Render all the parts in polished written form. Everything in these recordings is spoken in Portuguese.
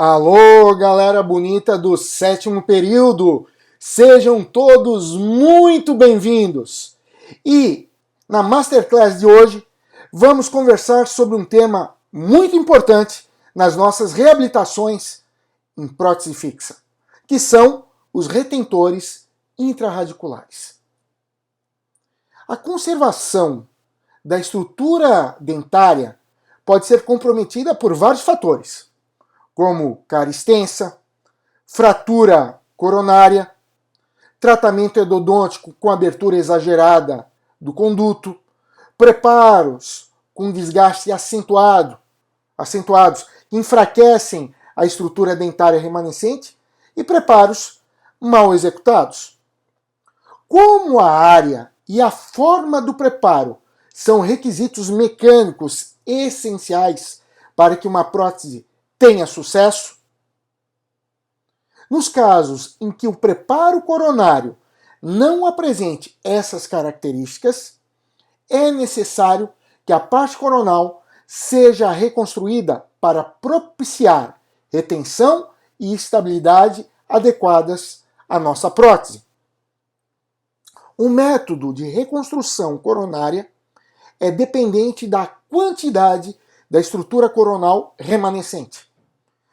Alô, galera bonita do sétimo período! Sejam todos muito bem-vindos! E na Masterclass de hoje vamos conversar sobre um tema muito importante nas nossas reabilitações em prótese fixa, que são os retentores intrarradiculares. A conservação da estrutura dentária pode ser comprometida por vários fatores, como cárie extensa, fratura coronária, tratamento endodôntico com abertura exagerada do conduto, preparos com desgaste acentuados que enfraquecem a estrutura dentária remanescente e preparos mal executados. Como a área e a forma do preparo são requisitos mecânicos essenciais para que uma prótese tenha sucesso, nos casos em que o preparo coronário não apresente essas características, é necessário que a parte coronal seja reconstruída para propiciar retenção e estabilidade adequadas à nossa prótese. O método de reconstrução coronária é dependente da quantidade da estrutura coronal remanescente.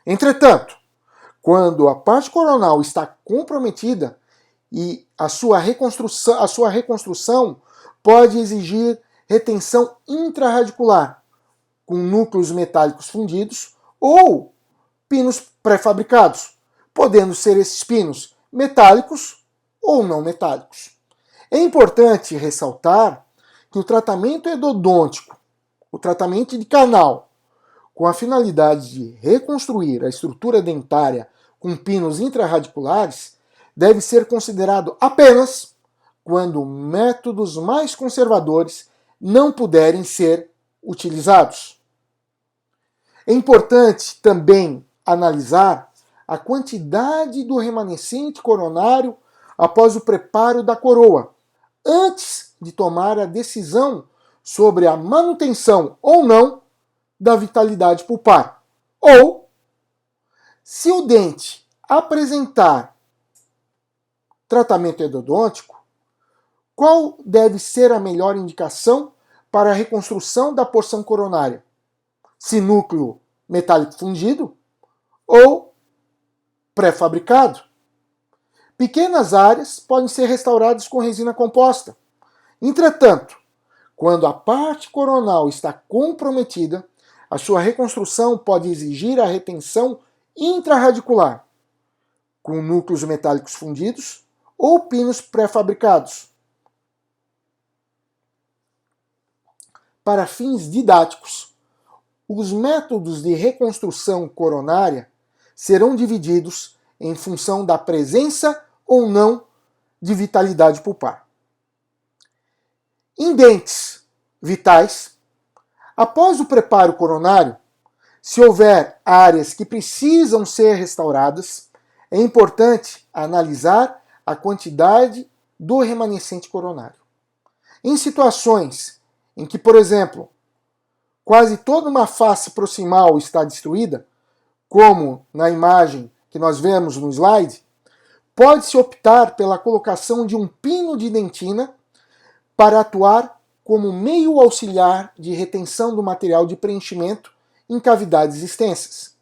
Entretanto, quando a parte coronal está comprometida e a sua reconstrução pode exigir retenção intrarradicular, com núcleos metálicos fundidos ou pinos pré-fabricados, podendo ser esses pinos metálicos ou não metálicos. É importante ressaltar que o tratamento endodôntico, o tratamento de canal, com a finalidade de reconstruir a estrutura dentária com pinos intrarradiculares, deve ser considerado apenas quando métodos mais conservadores não puderem ser utilizados. É importante também analisar a quantidade do remanescente coronário após o preparo da coroa, antes de tomar a decisão sobre a manutenção ou não da vitalidade pulpar. Ou, se o dente apresentar tratamento endodôntico, qual deve ser a melhor indicação para a reconstrução da porção coronária? Se núcleo metálico fundido ou pré-fabricado? Pequenas áreas podem ser restauradas com resina composta. Entretanto, quando a parte coronal está comprometida, a sua reconstrução pode exigir a retenção intrarradicular, com núcleos metálicos fundidos ou pinos pré-fabricados. Para fins didáticos, os métodos de reconstrução coronária serão divididos em função da presença ou não de vitalidade pulpar. Em dentes vitais, após o preparo coronário, se houver áreas que precisam ser restauradas, é importante analisar a quantidade do remanescente coronário. Em situações em que, por exemplo, quase toda uma face proximal está destruída, como na imagem que nós vemos no slide, pode-se optar pela colocação de um pino de dentina para atuar como meio auxiliar de retenção do material de preenchimento em cavidades extensas.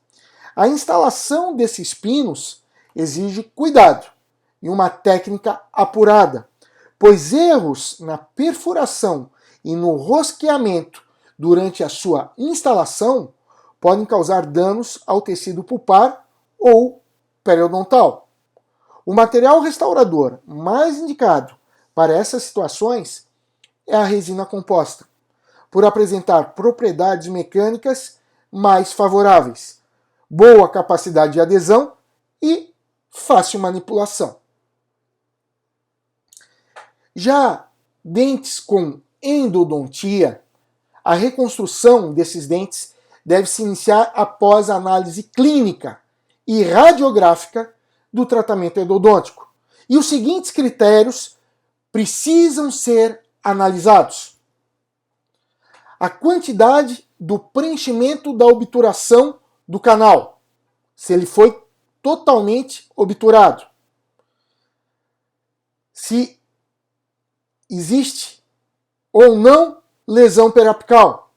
A instalação desses pinos exige cuidado e uma técnica apurada, pois erros na perfuração e no rosqueamento durante a sua instalação podem causar danos ao tecido pulpar ou periodontal. O material restaurador mais indicado para essas situações é a resina composta, por apresentar propriedades mecânicas mais favoráveis, boa capacidade de adesão e fácil manipulação. Já dentes com endodontia, a reconstrução desses dentes deve se iniciar após a análise clínica e radiográfica do tratamento endodôntico. E os seguintes critérios precisam ser analisados: a quantidade do preenchimento da obturação do canal, se ele foi totalmente obturado, se existe ou não lesão periapical.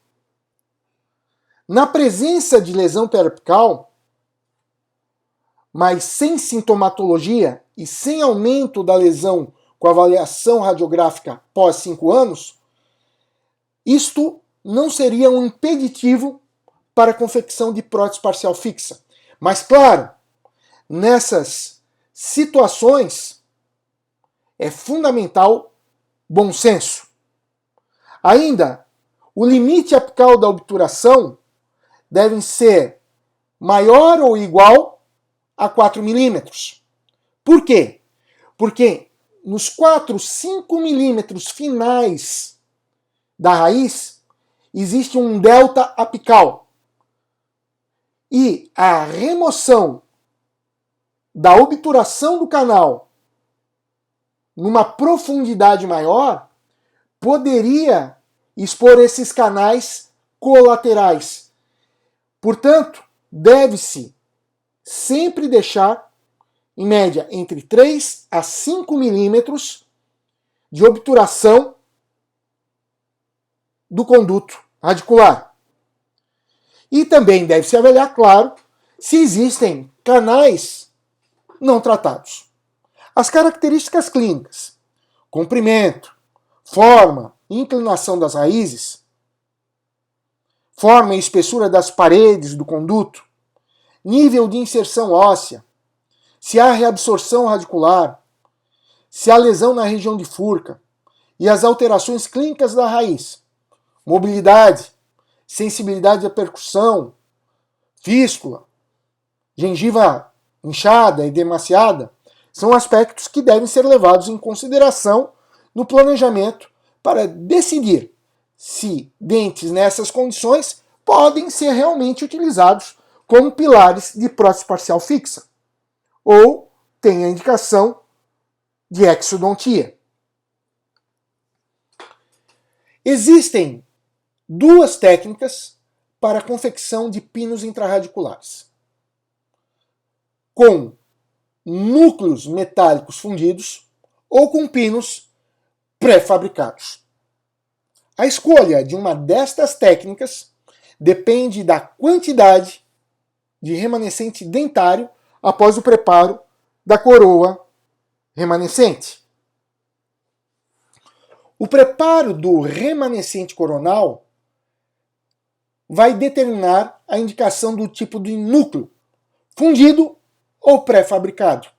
Na presença de lesão periapical, mas sem sintomatologia e sem aumento da lesão com avaliação radiográfica pós 5 anos, isto não seria um impeditivo para a confecção de prótese parcial fixa. Mas, claro, nessas situações é fundamental bom senso. Ainda, o limite apical da obturação deve ser maior ou igual a 4 milímetros. Por quê? Porque nos 4, 5 milímetros finais da raiz existe um delta apical. E a remoção da obturação do canal numa profundidade maior poderia expor esses canais colaterais. Portanto, deve-se sempre deixar, em média, entre 3 a 5 milímetros de obturação do conduto radicular. E também deve-se avaliar, claro, se existem canais não tratados. As características clínicas, comprimento, forma, inclinação das raízes, forma e espessura das paredes do conduto, nível de inserção óssea, se há reabsorção radicular, se há lesão na região de Furca e as alterações clínicas da raiz, mobilidade, sensibilidade à percussão, fístula, gengiva inchada e demasiada, são aspectos que devem ser levados em consideração no planejamento para decidir se dentes nessas condições podem ser realmente utilizados como pilares de prótese parcial fixa ou tem a indicação de exodontia. Existem duas técnicas para a confecção de pinos intrarradiculares, com núcleos metálicos fundidos ou com pinos pré-fabricados. A escolha de uma destas técnicas depende da quantidade de remanescente dentário após o preparo da coroa remanescente. O preparo do remanescente coronal vai determinar a indicação do tipo de núcleo, fundido ou pré-fabricado.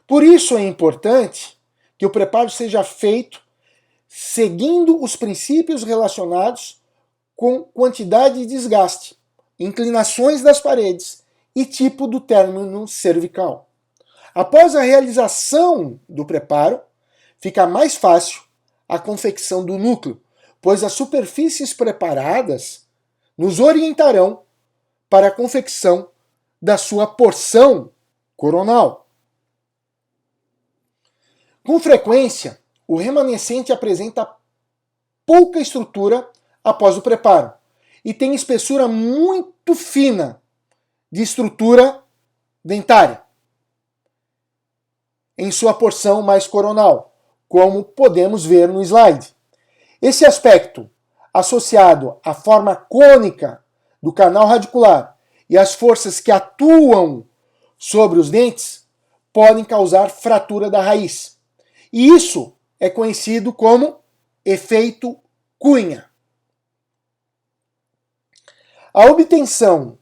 Por isso é importante que o preparo seja feito seguindo os princípios relacionados com quantidade de desgaste, inclinações das paredes e tipo do término cervical. Após a realização do preparo, fica mais fácil a confecção do núcleo, pois as superfícies preparadas nos orientarão para a confecção da sua porção coronal. Com frequência, o remanescente apresenta pouca estrutura após o preparo e tem espessura muito fina de estrutura dentária em sua porção mais coronal, como podemos ver no slide. Esse aspecto, associado à forma cônica do canal radicular e às forças que atuam sobre os dentes, podem causar fratura da raiz. E isso é conhecido como efeito Cunha. A obtenção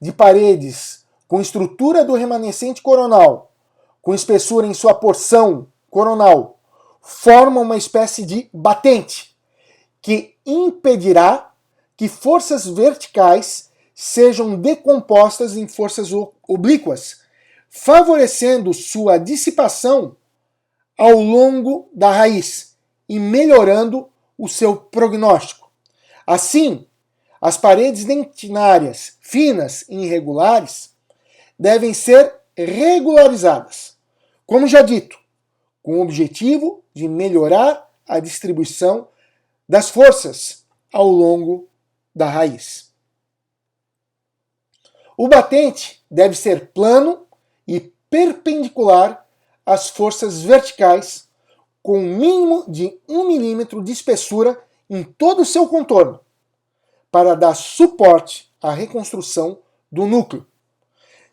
de paredes com estrutura do remanescente coronal, com espessura em sua porção coronal, forma uma espécie de batente, que impedirá que forças verticais sejam decompostas em forças oblíquas, favorecendo sua dissipação ao longo da raiz e melhorando o seu prognóstico. Assim, as paredes dentinárias finas e irregulares devem ser regularizadas, como já dito, com o objetivo de melhorar a distribuição das forças ao longo da raiz. O batente deve ser plano e perpendicular às forças verticais, com um mínimo de 1 milímetro de espessura em todo o seu contorno, para dar suporte à reconstrução do núcleo.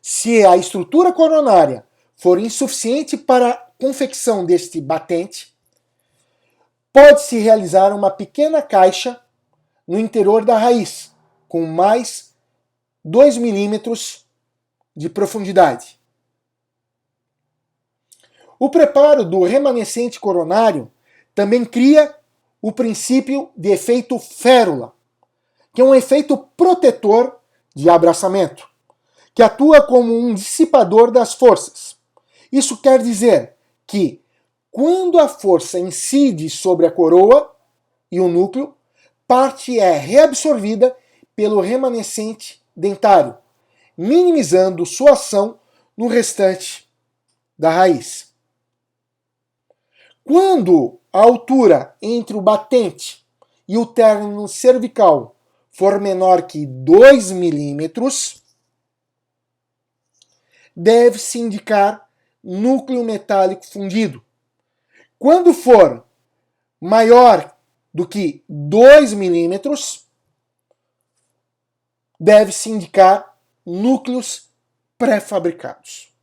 Se a estrutura coronária for insuficiente para a confecção deste batente, pode-se realizar uma pequena caixa no interior da raiz, com mais 2 milímetros de profundidade. O preparo do remanescente coronário também cria o princípio de efeito férula, que é um efeito protetor de abraçamento, que atua como um dissipador das forças. Isso quer dizer que, quando a força incide sobre a coroa e o núcleo, parte é reabsorvida pelo remanescente dentário, minimizando sua ação no restante da raiz. Quando a altura entre o batente e o término cervical for menor que 2 milímetros, deve-se indicar núcleo metálico fundido. Quando for maior do que 2 milímetros, deve-se indicar núcleos pré-fabricados.